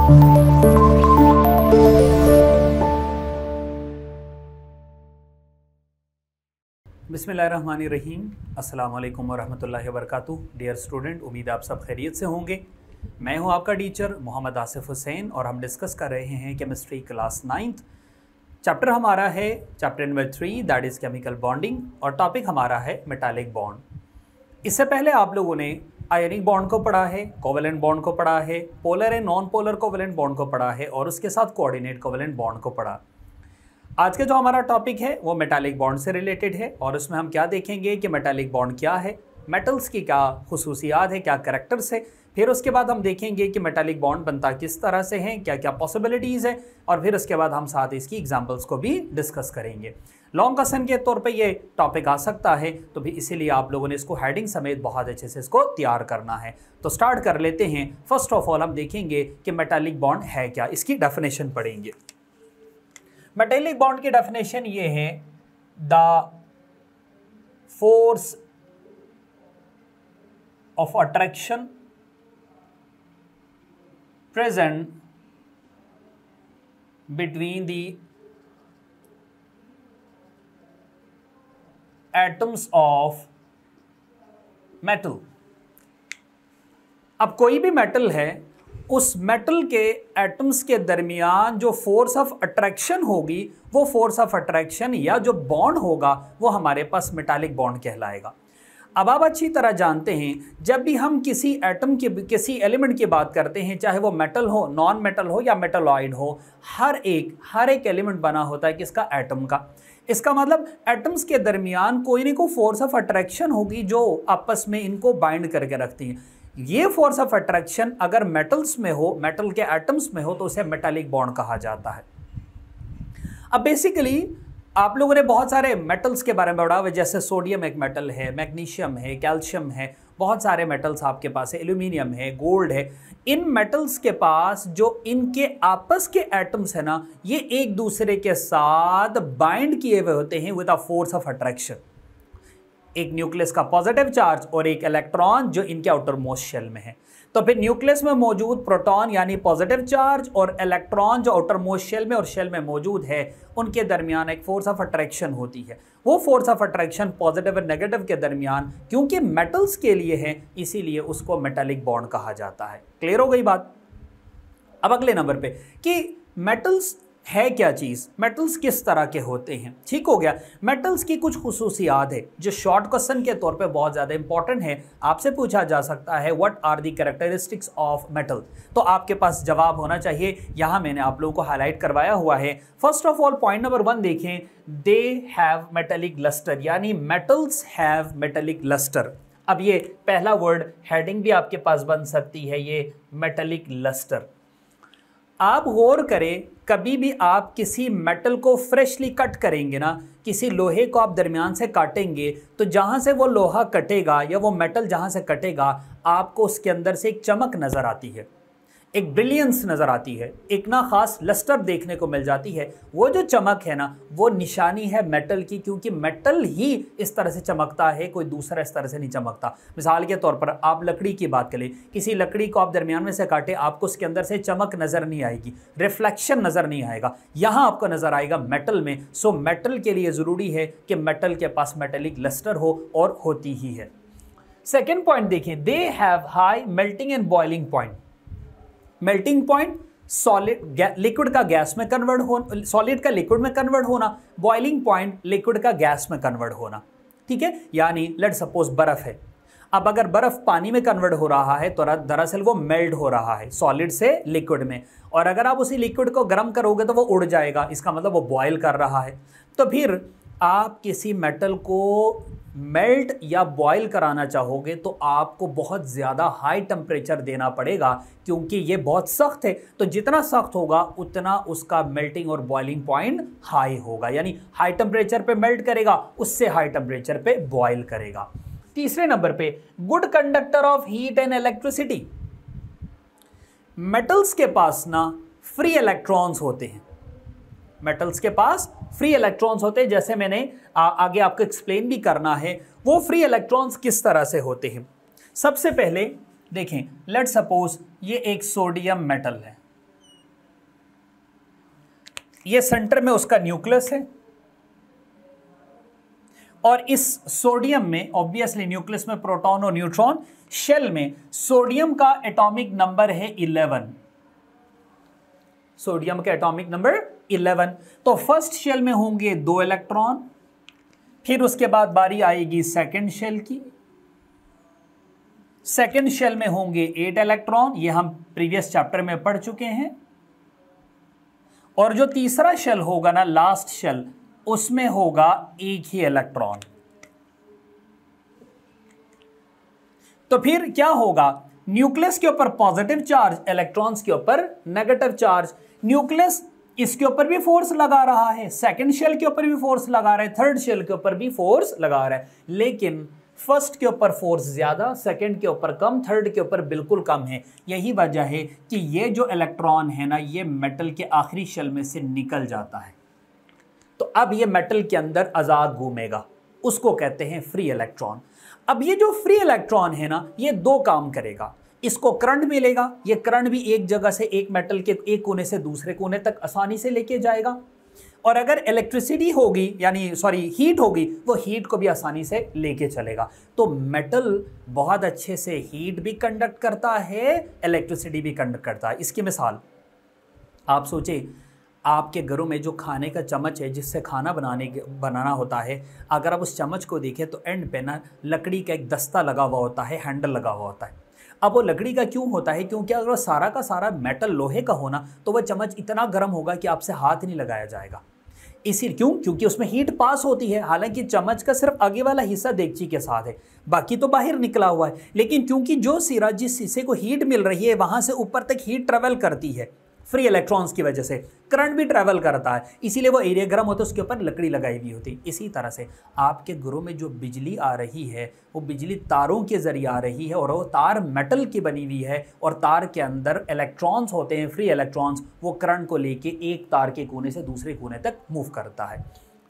बिस्मिल्लाहिर्रहमानिर्रहीम। अस्सलाम वालेकुम वरहमतुल्लाहि वबरकातुहू। डियर स्टूडेंट, उम्मीद आप सब खैरियत से होंगे। मैं हूं आपका टीचर मोहम्मद आसिफ हुसैन और हम डिस्कस कर रहे हैं केमिस्ट्री क्लास 9th। चैप्टर हमारा है chapter number 3, that is chemical bonding, और टॉपिक हमारा है मेटालिक बॉन्ड। इससे पहले आप लोगों ने आयनिक बॉन्ड को पढ़ा है, कोवेलेंट बॉन्ड को पढ़ा है, polar and non polar covalent bond को पढ़ा है और उसके साथ कोऑर्डिनेट कोवेलेंट बॉन्ड को पढ़ा। आज का जो हमारा टॉपिक है वो मेटालिक बॉन्ड से रिलेटेड है और उसमें हम क्या देखेंगे कि मेटालिक बॉन्ड क्या है, मेटल्स की क्या खुसूसियात है, क्या कैरेक्टर्स है। फिर उसके बाद हम देखेंगे कि मेटालिक बॉन्ड बनता किस तरह से है, क्या क्या पॉसिबिलिटीज़ है, और फिर उसके बाद हम साथ इसकी एग्जांपल्स को भी डिस्कस करेंगे। लॉन्ग क्वेश्चन के तौर पे ये टॉपिक आ सकता है, तो भी इसीलिए आप लोगों ने इसको हेडिंग समेत बहुत अच्छे से इसको तैयार करना है। तो स्टार्ट कर लेते हैं। फर्स्ट ऑफ ऑल हम देखेंगे कि मेटालिक बॉन्ड है क्या, इसकी डेफिनेशन पढ़ेंगे। मेटालिक बॉन्ड की डेफिनेशन ये है, the force of attraction present between the atoms of metal. अब कोई भी मेटल है, उस मेटल के एटम्स के दरमियान जो फोर्स ऑफ अट्रैक्शन होगी, वो फोर्स ऑफ अट्रैक्शन या जो बॉन्ड होगा वो हमारे पास मेटालिक बॉन्ड कहलाएगा। अब आप अच्छी तरह जानते हैं, जब भी हम किसी एटम की, किसी एलिमेंट की बात करते हैं, चाहे वो मेटल हो, नॉन मेटल हो या मेटलॉइड हो, हर एक एलिमेंट बना होता है किसका, एटम का। इसका मतलब एटम्स के दरमियान कोई ना कोई फोर्स ऑफ अट्रैक्शन होगी जो आपस में इनको बाइंड करके रखती है। ये फोर्स ऑफ अट्रैक्शन अगर मेटल्स में हो, मेटल के एटम्स में हो, तो उसे मेटालिक बॉन्ड कहा जाता है। अब बेसिकली आप लोगों ने बहुत सारे मेटल्स के बारे में पढ़ा हुआ, जैसे सोडियम एक मेटल है, मैग्नीशियम है, कैल्शियम है, बहुत सारे मेटल्स आपके पास है, एल्यूमिनियम है, गोल्ड है। इन मेटल्स के पास जो इनके आपस के एटम्स है ना, ये एक दूसरे के साथ बाइंड किए हुए होते हैं with a force of attraction. एक न्यूक्लियस का पॉजिटिव चार्ज और एक इलेक्ट्रॉन जो इनके आउटर मोस्ट शेल में है। तो फिर न्यूक्लियस में मौजूद प्रोटॉन यानी पॉजिटिव चार्ज और इलेक्ट्रॉन जो आउटर मोस्ट शेल में और शेल में मौजूद है, उनके दरमियान एक फोर्स ऑफ अट्रैक्शन होती है। वो फोर्स ऑफ अट्रैक्शन पॉजिटिव और नेगेटिव के दरमियान, क्योंकि मेटल्स के लिए है, इसीलिए उसको मेटालिक बॉन्ड कहा जाता है। क्लियर हो गई बात। अब अगले नंबर पे कि मेटल्स है क्या चीज़, मेटल्स किस तरह के होते हैं। ठीक हो गया। मेटल्स की कुछ खुसूसियात है जो शॉर्ट क्वेश्चन के तौर पे बहुत ज़्यादा इंपॉर्टेंट है। आपसे पूछा जा सकता है what are the characteristics of metal, तो आपके पास जवाब होना चाहिए। यहाँ मैंने आप लोगों को हाईलाइट करवाया हुआ है। First of all point number 1 देखें, दे हैव मेटेलिक लस्टर, यानी मेटल्स हैव मेटेलिक लस्टर। अब ये पहला वर्ड हेडिंग भी आपके पास बन सकती है, ये मेटेलिक लस्टर। आप गौर करें, कभी भी आप किसी मेटल को फ्रेशली कट करेंगे ना, किसी लोहे को आप दरमियान से काटेंगे, तो जहाँ से वो लोहा कटेगा या वो मेटल जहाँ से कटेगा, आपको उसके अंदर से एक चमक नज़र आती है, एक ब्रिलियंस नज़र आती है, एक ना खास लस्टर देखने को मिल जाती है। वो जो चमक है ना, वो निशानी है मेटल की, क्योंकि मेटल ही इस तरह से चमकता है, कोई दूसरा इस तरह से नहीं चमकता। मिसाल के तौर पर आप लकड़ी की बात करें, किसी लकड़ी को आप दरमियान में से काटे, आपको उसके अंदर से चमक नज़र नहीं आएगी, रिफ्लेक्शन नज़र नहीं आएगा। यहाँ आपको नज़र आएगा मेटल में। सो मेटल के लिए ज़रूरी है कि मेटल के पास मेटेलिक लस्टर हो, और होती ही है। सेकेंड पॉइंट देखें, they have high melting and boiling point. Melting point solid liquid का गैस में कन्वर्ट होना, सॉलिड का लिक्विड में कन्वर्ट होना। बॉइलिंग पॉइंट लिक्विड का गैस में कन्वर्ट होना। ठीक है, यानी लेट सपोज बर्फ है। अब अगर बर्फ पानी में कन्वर्ट हो रहा है तो दरअसल वो मेल्ट हो रहा है सॉलिड से लिक्विड में, और अगर आप उसी लिक्विड को गर्म करोगे तो वो उड़ जाएगा, इसका मतलब वो बॉयल कर रहा है। तो फिर आप किसी मेटल को मेल्ट या बॉयल कराना चाहोगे तो आपको बहुत ज़्यादा हाई टेम्परेचर देना पड़ेगा, क्योंकि ये बहुत सख्त है। तो जितना सख्त होगा उतना उसका मेल्टिंग और बॉइलिंग पॉइंट हाई होगा, यानी हाई टेम्परेचर पे मेल्ट करेगा, उससे हाई टेम्परेचर पे बॉयल करेगा। तीसरे नंबर पे, good conductor of heat and electricity. Metals के पास ना फ्री इलेक्ट्रॉन्स होते हैं, मेटल्स के पास फ्री इलेक्ट्रॉन्स होते हैं, जैसे मैंने आगे आपको एक्सप्लेन भी करना है। वो फ्री इलेक्ट्रॉन्स किस तरह से होते हैं। सबसे पहले देखें, लेट सपोज ये एक सोडियम मेटल है, ये सेंटर में उसका न्यूक्लियस है, और इस सोडियम में ऑब्वियसली न्यूक्लियस में प्रोटॉन और न्यूट्रॉन, शेल में सोडियम का एटॉमिक नंबर है 11, सोडियम का एटॉमिक नंबर 11। तो फर्स्ट शेल में होंगे 2 इलेक्ट्रॉन, फिर उसके बाद बारी आएगी सेकंड शेल की, सेकंड शेल में होंगे 8 इलेक्ट्रॉन, ये हम प्रीवियस चैप्टर में पढ़ चुके हैं, और जो तीसरा शेल होगा ना, लास्ट शेल, उसमें होगा 1 ही इलेक्ट्रॉन। तो फिर क्या होगा, न्यूक्लियस के ऊपर पॉजिटिव चार्ज, इलेक्ट्रॉन्स के ऊपर नेगेटिव चार्ज। न्यूक्लियस इसके ऊपर भी फोर्स लगा रहा है, सेकंड शेल के ऊपर भी फोर्स लगा रहा है, थर्ड शेल के ऊपर भी फोर्स लगा रहा है, लेकिन फर्स्ट के ऊपर फोर्स ज्यादा, सेकंड के ऊपर कम, थर्ड के ऊपर बिल्कुल कम है। यही वजह है कि ये जो इलेक्ट्रॉन है ना, ये मेटल के आखिरी शेल में से निकल जाता है, तो अब ये मेटल के अंदर आजाद घूमेगा, उसको कहते हैं फ्री इलेक्ट्रॉन। अब ये जो फ्री इलेक्ट्रॉन है ना, ये 2 काम करेगा, इसको करंट मिलेगा, ये करंट भी एक जगह से, एक मेटल के एक कोने से दूसरे कोने तक आसानी से लेके जाएगा, और अगर इलेक्ट्रिसिटी होगी, यानी हीट होगी, वो हीट को भी आसानी से लेके चलेगा। तो मेटल बहुत अच्छे से हीट भी कंडक्ट करता है, इलेक्ट्रिसिटी भी कंडक्ट करता है। इसकी मिसाल आप सोचें, आपके घरों में जो खाने का चम्मच है, जिससे खाना बनाना होता है, अगर आप उस चम्मच को देखें तो एंड पे ना लकड़ी का एक दस्ता लगा हुआ होता है, हैंडल लगा हुआ होता है। अब वो लकड़ी का क्यों होता है, क्योंकि अगर वो सारा का सारा मेटल लोहे का होना, तो वह चम्मच इतना गर्म होगा कि आपसे हाथ नहीं लगाया जाएगा। क्योंकि उसमें हीट पास होती है। हालांकि चम्मच का सिर्फ आगे वाला हिस्सा देगची के साथ है, बाकी तो बाहर निकला हुआ है, लेकिन क्योंकि जो सिरा, जिस हिस्से को हीट मिल रही है, वहां से ऊपर तक हीट ट्रेवल करती है, फ्री इलेक्ट्रॉन्स की वजह से करंट भी ट्रैवल करता है, इसीलिए वो एरिया गर्म होता है, उसके ऊपर लकड़ी लगाई हुई होती है। इसी तरह से आपके घरों में जो बिजली आ रही है, वो बिजली तारों के जरिए आ रही है, और वो तार मेटल की बनी हुई है, और तार के अंदर इलेक्ट्रॉन्स होते हैं, फ्री इलेक्ट्रॉन्स, वो करंट को लेके एक तार के कोने से दूसरे कोने तक मूव करता है।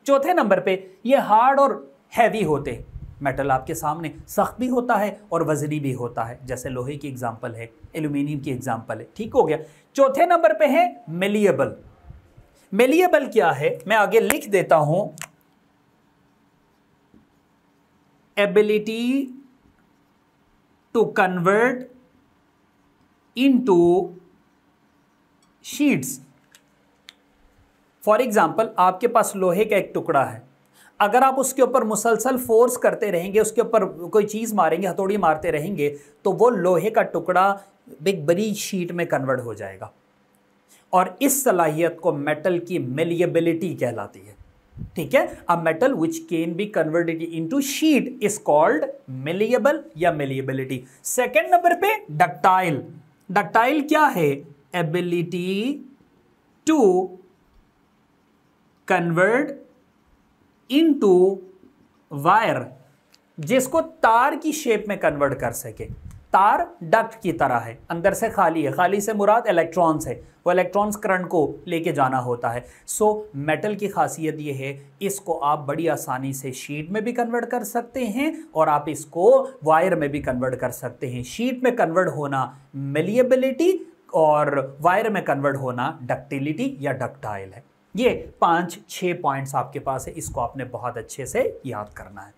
चौथे नंबर पे ये हार्ड और हैवी होते हैं। मेटल आपके सामने सख्त भी होता है और वजनी भी होता है, जैसे लोहे की एग्जांपल है, एल्यूमिनियम की एग्जांपल है। ठीक हो गया। चौथे नंबर पे है मेलिएबल। मेलिएबल क्या है, मैं आगे लिख देता हूं, ability to convert into sheets. For example, आपके पास लोहे का एक टुकड़ा है, अगर आप उसके ऊपर मुसलसल फोर्स करते रहेंगे, उसके ऊपर कोई चीज़ मारेंगे, हथौड़ी मारते रहेंगे, तो वो लोहे का टुकड़ा एक बड़ी शीट में कन्वर्ट हो जाएगा, और इस सलाहियत को मेटल की मेलिएबिलिटी कहलाती है। ठीक है, a metal which can be converted into sheet is called malleable या मेलिएबिलिटी। सेकेंड नंबर पे डक्टाइल। डक्टाइल क्या है, ability to convert into wire, जिसको तार की शेप में कन्वर्ट कर सके। तार डक्ट की तरह है, अंदर से खाली है, खाली से मुराद इलेक्ट्रॉन्स है, वो इलेक्ट्रॉन्स करंट को लेके जाना होता है। सो मेटल की खासियत ये है, इसको आप बड़ी आसानी से शीट में भी कन्वर्ट कर सकते हैं, और आप इसको वायर में भी कन्वर्ट कर सकते हैं। शीट में कन्वर्ट होना मेलिएबिलिटी, और वायर में कन्वर्ट होना डक्टिलिटी या डक्टाइल है। ये 5-6 पॉइंट्स आपके पास है, इसको आपने बहुत अच्छे से याद करना है।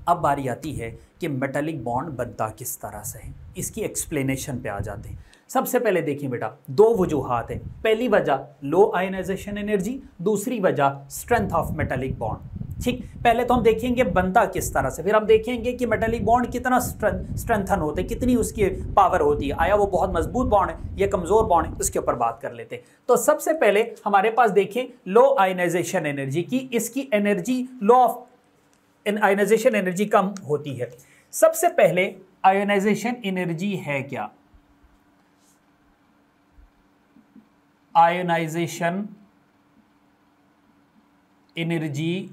अब बारी आती है कि मेटालिक बॉन्ड बनता किस तरह से है, इसकी एक्सप्लेनेशन पे आ जाते हैं। सबसे पहले देखिए बेटा, 2 वजूहात है। पहली वजह लो आयनाइजेशन एनर्जी, दूसरी वजह स्ट्रेंथ ऑफ मेटालिक बॉन्ड। ठीक, पहले तो हम देखेंगे बनता किस तरह से, फिर हम देखेंगे कि मेटालिक बॉन्ड कितना स्ट्रेंथन होते हैं, कितनी उसकी पावर होती है, आया वो बहुत मजबूत बॉन्ड है या कमजोर बॉन्ड है, उसके ऊपर बात कर लेते हैं। तो सबसे पहले हमारे पास देखें लो आयनाइजेशन एनर्जी की, इसकी energy, low of ionization energy कम होती है। सबसे पहले आयनाइजेशन एनर्जी है क्या, ionization energy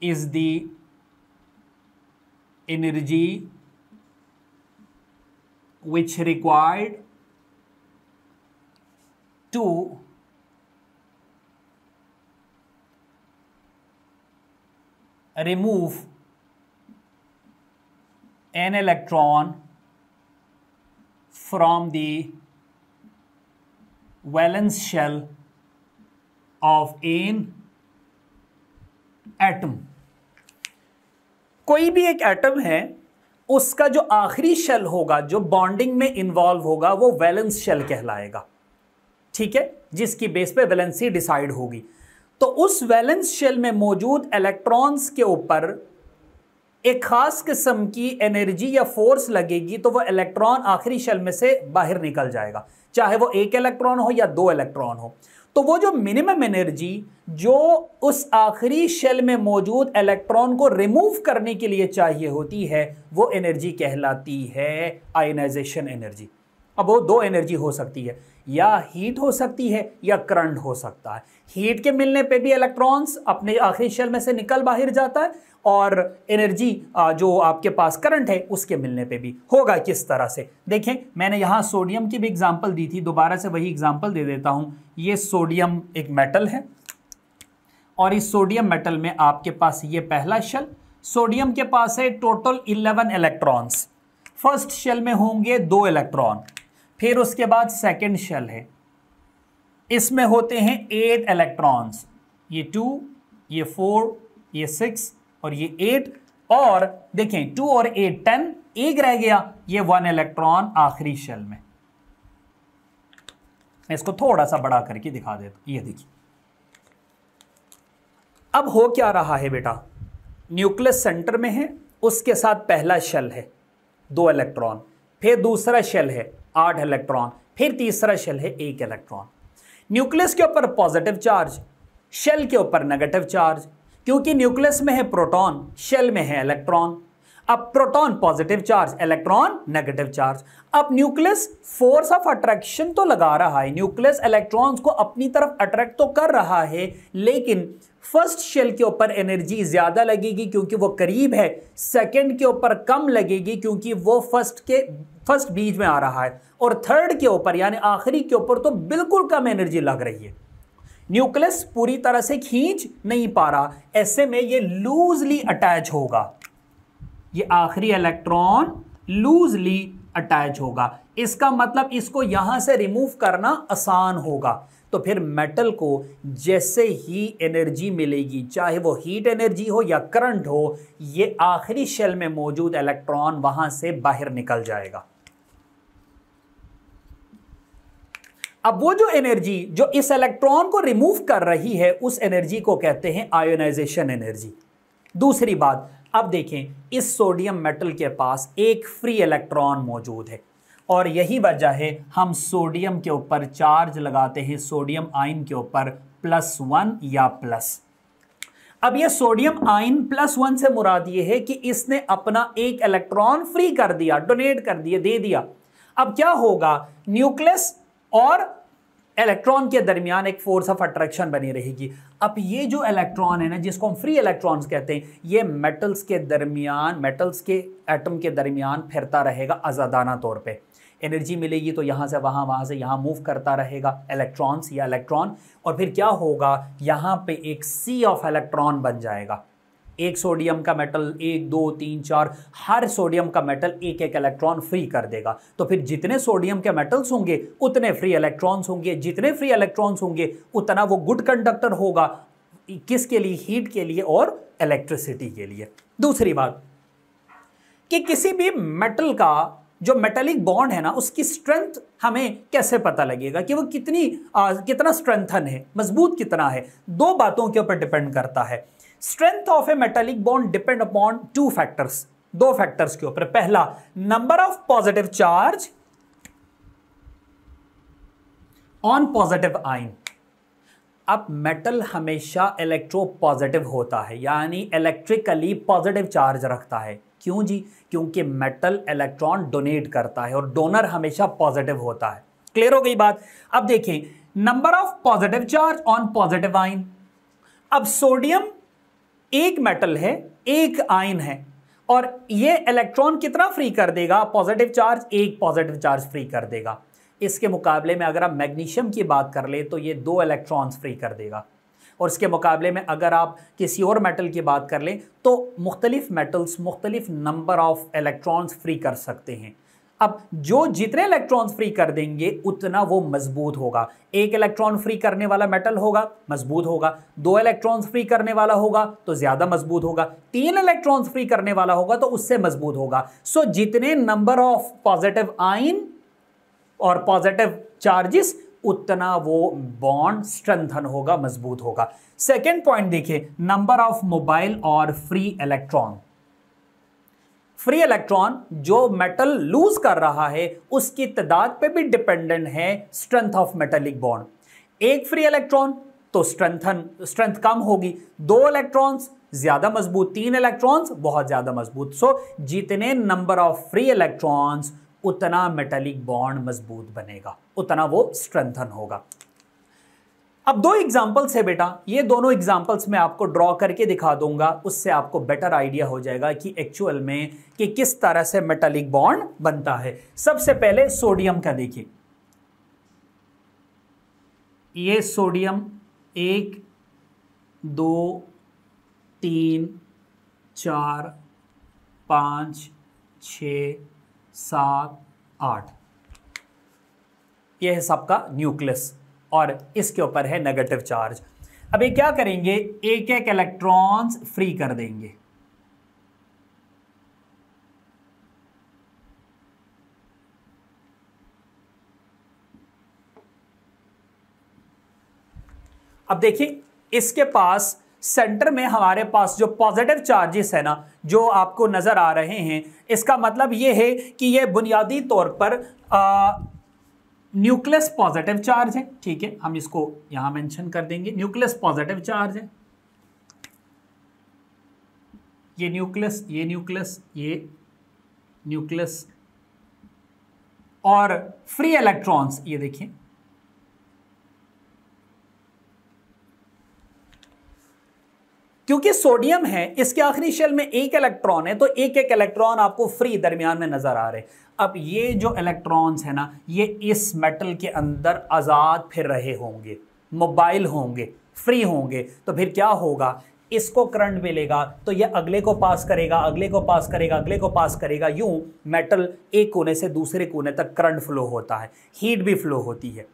is the energy which required to remove an electron from the valence shell of an atom. कोई भी एक एटम है, उसका जो आखिरी शेल होगा, जो बॉन्डिंग में इन्वॉल्व होगा, वो वैलेंस शेल कहलाएगा, ठीक है, जिसकी बेस पे वैलेंसी डिसाइड होगी। तो उस वैलेंस शेल में मौजूद इलेक्ट्रॉन्स के ऊपर एक खास किस्म की एनर्जी या फोर्स लगेगी, तो वो इलेक्ट्रॉन आखिरी शेल में से बाहर निकल जाएगा, चाहे वो एक इलेक्ट्रॉन हो या दो इलेक्ट्रॉन हो। तो वो जो मिनिमम एनर्जी जो उस आखिरी शेल में मौजूद इलेक्ट्रॉन को रिमूव करने के लिए चाहिए होती है, वो एनर्जी कहलाती है आयनाइजेशन एनर्जी। अब वो दो एनर्जी हो सकती है, या हीट हो सकती है या करंट हो सकता है। हीट के मिलने पे भी इलेक्ट्रॉन्स अपने आखिरी शेल में से निकल बाहर जाता है, और एनर्जी जो आपके पास करंट है उसके मिलने पे भी होगा। किस तरह से देखें, मैंने यहाँ सोडियम की भी एग्जांपल दी थी, दोबारा से वही एग्जांपल दे देता हूँ। ये सोडियम एक मेटल है, और इस सोडियम मेटल में आपके पास ये पहला शेल, सोडियम के पास है टोटल 11 इलेक्ट्रॉन्स। फर्स्ट शेल में होंगे 2 इलेक्ट्रॉन, फिर उसके बाद सेकेंड शेल है, इसमें होते हैं 8 इलेक्ट्रॉन्स, ये 2, ये 4, ये 6 और ये 8, और देखें 2 और 8 10, एक रह गया, ये 1 इलेक्ट्रॉन आखिरी शेल में। मैं इसको थोड़ा सा बड़ा करके दिखा देता हूं, ये देखिए। अब हो क्या रहा है बेटा, न्यूक्लियस सेंटर में है, उसके साथ पहला शेल है 2 इलेक्ट्रॉन, फिर दूसरा शेल है 8 इलेक्ट्रॉन, फिर तीसरा शेल है 1 इलेक्ट्रॉन। न्यूक्लियस के ऊपर पॉजिटिव चार्ज, शेल के ऊपर नेगेटिव चार्ज, क्योंकि न्यूक्लियस में है प्रोटॉन, शेल में है इलेक्ट्रॉन। अब proton positive charge, electron negative charge. अब न्यूक्लियस फोर्स ऑफ अट्रैक्शन तो लगा रहा है, न्यूक्लियस इलेक्ट्रॉन्स को अपनी तरफ अट्रैक्ट तो कर रहा है, लेकिन फर्स्ट शेल के ऊपर एनर्जी ज्यादा लगेगी क्योंकि वो करीब है, सेकंड के ऊपर कम लगेगी क्योंकि वो फर्स्ट बीच में आ रहा है, और थर्ड के ऊपर यानी आखिरी के ऊपर तो बिल्कुल कम एनर्जी लग रही है। न्यूक्लियस पूरी तरह से खींच नहीं पा रहा, ऐसे में ये लूजली अटैच होगा, ये आखिरी इलेक्ट्रॉन लूजली अटैच होगा। इसका मतलब इसको यहां से रिमूव करना आसान होगा। तो फिर मेटल को जैसे ही एनर्जी मिलेगी, चाहे वो हीट एनर्जी हो या करंट हो, ये आखिरी शेल में मौजूद इलेक्ट्रॉन वहां से बाहर निकल जाएगा। अब वो जो एनर्जी जो इस इलेक्ट्रॉन को रिमूव कर रही है, उस एनर्जी को कहते हैं आयोनाइजेशन एनर्जी। दूसरी बात, अब देखें, इस सोडियम मेटल के पास एक फ्री इलेक्ट्रॉन मौजूद है, और यही वजह है हम सोडियम के ऊपर चार्ज लगाते हैं, सोडियम आयन के ऊपर +1 या प्लस। अब ये सोडियम आयन +1 से मुराद ये है कि इसने अपना एक इलेक्ट्रॉन फ्री कर दिया, डोनेट कर दिया, दे दिया। अब क्या होगा, न्यूक्लियस और इलेक्ट्रॉन के दरमियान एक फोर्स ऑफ अट्रैक्शन बनी रहेगी। अब ये जो इलेक्ट्रॉन है ना, जिसको हम फ्री इलेक्ट्रॉन्स कहते हैं, ये मेटल्स के दरमियान, मेटल्स के एटम के दरमियान फिरता रहेगा आज़ादाना तौर पे। एनर्जी मिलेगी तो यहाँ से वहाँ, वहाँ से यहाँ मूव करता रहेगा इलेक्ट्रॉन्स या इलेक्ट्रॉन, और फिर क्या होगा, यहाँ पे एक सी ऑफ इलेक्ट्रॉन बन जाएगा। एक सोडियम का मेटल 1 2 3 4, हर सोडियम का मेटल एक एक इलेक्ट्रॉन फ्री कर देगा। तो फिर जितने सोडियम के मेटल्स होंगे उतने फ्री इलेक्ट्रॉन्स होंगे, जितने फ्री इलेक्ट्रॉन्स होंगे उतना वो गुड कंडक्टर होगा। किसके लिए, हीट के लिए और इलेक्ट्रिसिटी के लिए। दूसरी बात कि किसी भी मेटल का जो मेटेलिक बॉन्ड है ना, उसकी स्ट्रेंथ हमें कैसे पता लगेगा कि वो कितना स्ट्रेंथन है, मजबूत कितना है। दो बातों के ऊपर डिपेंड करता है। Strength of A metallic bond depend upon 2 factors, 2 factors के ऊपर। पहला, number of positive charge on positive ion. अब मेटल हमेशा इलेक्ट्रो पॉजिटिव होता है, यानी इलेक्ट्रिकली पॉजिटिव चार्ज रखता है। क्यों जी? क्योंकि मेटल इलेक्ट्रॉन डोनेट करता है और डोनर हमेशा पॉजिटिव होता है। क्लियर हो गई बात? अब देखें, number of positive charge on positive ion. अब सोडियम एक मेटल है, एक आयन है, और ये इलेक्ट्रॉन कितना फ्री कर देगा? पॉजिटिव चार्ज, एक पॉजिटिव चार्ज फ्री कर देगा। इसके मुकाबले में अगर आप मैग्नीशियम की बात कर ले तो ये 2 इलेक्ट्रॉन्स फ्री कर देगा, और इसके मुकाबले में अगर आप किसी और मेटल की बात कर लें तो मुख्तलिफ मेटल्स मुख्तलिफ नंबर ऑफ इलेक्ट्रॉन्स फ्री कर सकते हैं। अब जो जितने इलेक्ट्रॉन्स फ्री कर देंगे उतना वो मजबूत होगा। एक इलेक्ट्रॉन फ्री करने वाला मेटल होगा, मजबूत होगा। 2 इलेक्ट्रॉन्स फ्री करने वाला होगा तो ज्यादा मजबूत होगा। 3 इलेक्ट्रॉन्स फ्री करने वाला होगा तो उससे मजबूत होगा। सो जितने नंबर ऑफ पॉजिटिव आयन और पॉजिटिव चार्जेस उतना वो बॉन्ड स्ट्रेंथन होगा, मजबूत होगा। सेकेंड पॉइंट देखिए, नंबर ऑफ मोबाइल और फ्री इलेक्ट्रॉन। फ्री इलेक्ट्रॉन जो मेटल लूज कर रहा है उसकी तादाद पे भी डिपेंडेंट है स्ट्रेंथ ऑफ मेटेलिक बॉन्ड। एक फ्री इलेक्ट्रॉन तो स्ट्रेंथ कम होगी, 2 इलेक्ट्रॉन्स ज्यादा मजबूत, 3 इलेक्ट्रॉन्स बहुत ज्यादा मजबूत। सो जितने नंबर ऑफ फ्री इलेक्ट्रॉन्स उतना मेटेलिक बॉन्ड मजबूत बनेगा, उतना वो स्ट्रेंथन होगा। अब 2 एग्जाम्पल्स है बेटा, ये दोनों एग्जाम्पल्स मैं आपको ड्रॉ करके दिखा दूंगा, उससे आपको बेटर आइडिया हो जाएगा कि एक्चुअल में कि किस तरह से मेटालिक बॉन्ड बनता है। सबसे पहले सोडियम का देखिए, ये सोडियम 1 2 3 4 5 6 7 8, यह है सबका न्यूक्लियस और इसके ऊपर है नेगेटिव चार्ज। अब ये क्या करेंगे, एक एक इलेक्ट्रॉन्स फ्री कर देंगे। अब देखिए इसके पास सेंटर में हमारे पास जो पॉजिटिव चार्जेस है ना, जो आपको नजर आ रहे हैं, इसका मतलब यह है कि यह बुनियादी तौर पर न्यूक्लियस पॉजिटिव चार्ज है। ठीक है, हम इसको यहां मेंशन कर देंगे, न्यूक्लियस पॉजिटिव चार्ज है। ये न्यूक्लियस, ये न्यूक्लियस, ये न्यूक्लियस और फ्री इलेक्ट्रॉन्स ये देखिए, क्योंकि सोडियम है इसके आखिरी शेल में एक इलेक्ट्रॉन है तो एक एक इलेक्ट्रॉन आपको फ्री दरमियान में नजर आ रहे हैं। अब ये जो इलेक्ट्रॉन्स है ना, ये इस मेटल के अंदर आजाद फिर रहे होंगे, मोबाइल होंगे, फ्री होंगे, तो फिर क्या होगा, इसको करंट मिलेगा तो ये अगले को पास करेगा, अगले को पास करेगा, अगले को पास करेगा, यूं मेटल एक कोने से दूसरे कोने तक करंट फ्लो होता है, हीट भी फ्लो होती है।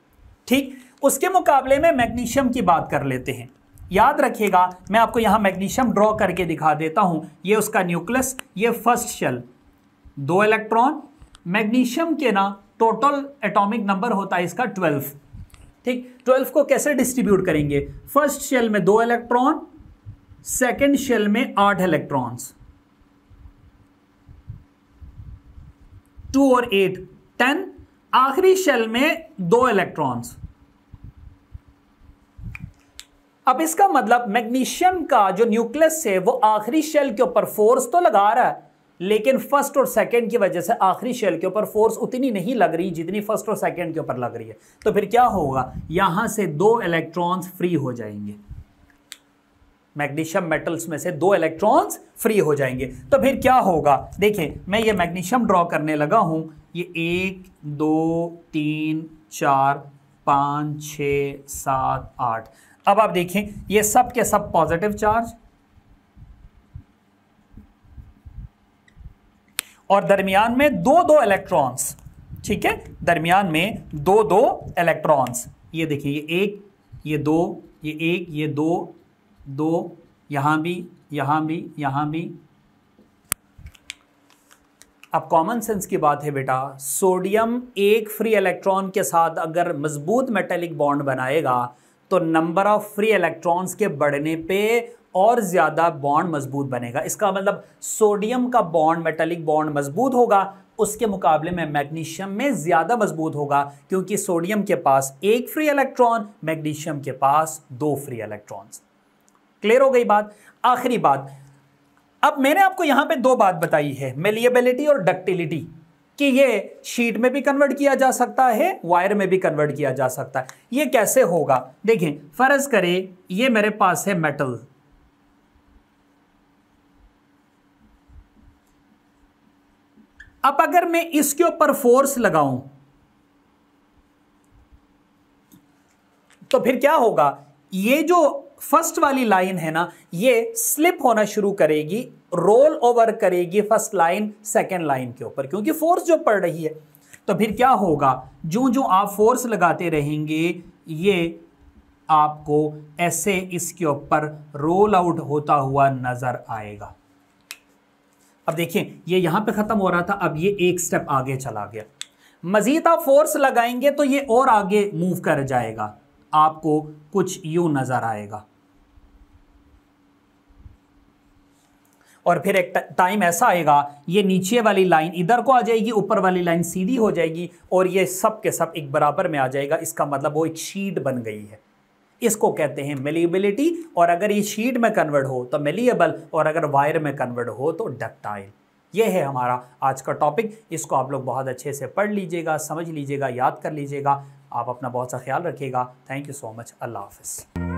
ठीक, उसके मुकाबले में मैग्नीशियम की बात कर लेते हैं। याद रखिएगा, मैं आपको यहां मैग्नीशियम ड्रॉ करके दिखा देता हूं। ये उसका न्यूक्लियस, ये फर्स्ट शेल, 2 इलेक्ट्रॉन। मैग्नीशियम के ना टोटल एटॉमिक नंबर होता है इसका 12। ठीक, 12 को कैसे डिस्ट्रीब्यूट करेंगे, फर्स्ट शेल में 2 इलेक्ट्रॉन, सेकेंड शेल में 8 इलेक्ट्रॉन्स, 2 और 8 10, आखिरी शेल में 2 इलेक्ट्रॉन्स। अब इसका मतलब मैग्नीशियम का जो न्यूक्लियस है वो आखिरी शेल के ऊपर फोर्स तो लगा रहा है, लेकिन फर्स्ट और सेकंड की वजह से आखिरी शेल के ऊपर फोर्स उतनी नहीं लग रही जितनी फर्स्ट और सेकंड के ऊपर लग रही है। तो फिर क्या होगा, यहां से 2 इलेक्ट्रॉन्स फ्री हो जाएंगे, मैग्नीशियम मेटल्स में से 2 इलेक्ट्रॉन्स फ्री हो जाएंगे। तो फिर क्या होगा, देखिए मैं ये मैग्नीशियम ड्रॉ करने लगा हूं, ये 1 2 3 4 5 6 7 8। अब आप देखें ये सब के सब पॉजिटिव चार्ज और दरमियान में 2 इलेक्ट्रॉन्स। ठीक है, दरमियान में 2 इलेक्ट्रॉन्स। ये देखिए, ये 1 ये 2 ये 1 ये 2 यहां भी यहां भी यहां भी। अब कॉमन सेंस की बात है बेटा, सोडियम एक फ्री इलेक्ट्रॉन के साथ अगर मजबूत मेटेलिक बॉन्ड बनाएगा तो नंबर ऑफ फ्री इलेक्ट्रॉन्स के बढ़ने पे और ज्यादा बॉन्ड मजबूत बनेगा। इसका मतलब सोडियम का बॉन्ड, मेटेलिक बॉन्ड मजबूत होगा, उसके मुकाबले में मैग्नीशियम में ज्यादा मजबूत होगा, क्योंकि सोडियम के पास 1 फ्री इलेक्ट्रॉन, मैग्नीशियम के पास 2 फ्री इलेक्ट्रॉन्स। क्लियर हो गई बात। आखिरी बात, अब मैंने आपको यहां पे 2 बात बताई है, मेलिएबिलिटी और डक्टिलिटी, कि ये शीट में भी कन्वर्ट किया जा सकता है, वायर में भी कन्वर्ट किया जा सकता है। ये कैसे होगा, देखें, फर्ज करें ये मेरे पास है मेटल, अब अगर मैं इसके ऊपर फोर्स लगाऊं तो फिर क्या होगा, ये जो फर्स्ट वाली लाइन है ना, ये स्लिप होना शुरू करेगी, रोल ओवर करेगी फर्स्ट लाइन सेकेंड लाइन के ऊपर, क्योंकि फोर्स जो पड़ रही है। तो फिर क्या होगा, जो जो आप फोर्स लगाते रहेंगे ये आपको ऐसे इसके ऊपर रोल आउट होता हुआ नजर आएगा। अब देखिए ये यहां पे खत्म हो रहा था, अब ये एक स्टेप आगे चला गया। मजीद आप फोर्स लगाएंगे तो ये और आगे मूव कर जाएगा, आपको कुछ यूं नजर आएगा। और फिर एक टाइम ऐसा आएगा, ये नीचे वाली लाइन इधर को आ जाएगी, ऊपर वाली लाइन सीधी हो जाएगी और ये सब के सब एक बराबर में आ जाएगा। इसका मतलब वो एक शीट बन गई है। इसको कहते हैं मेलिएबिलिटी। और अगर ये शीट में कन्वर्ट हो तो मेलिएबल, और अगर वायर में कन्वर्ट हो तो डक्टाइल। ये है हमारा आज का टॉपिक। इसको आप लोग बहुत अच्छे से पढ़ लीजिएगा, समझ लीजिएगा, याद कर लीजिएगा। आप अपना बहुत सा ख्याल रखिएगा। Thank you so much. अल्लाह हाफ़िज़।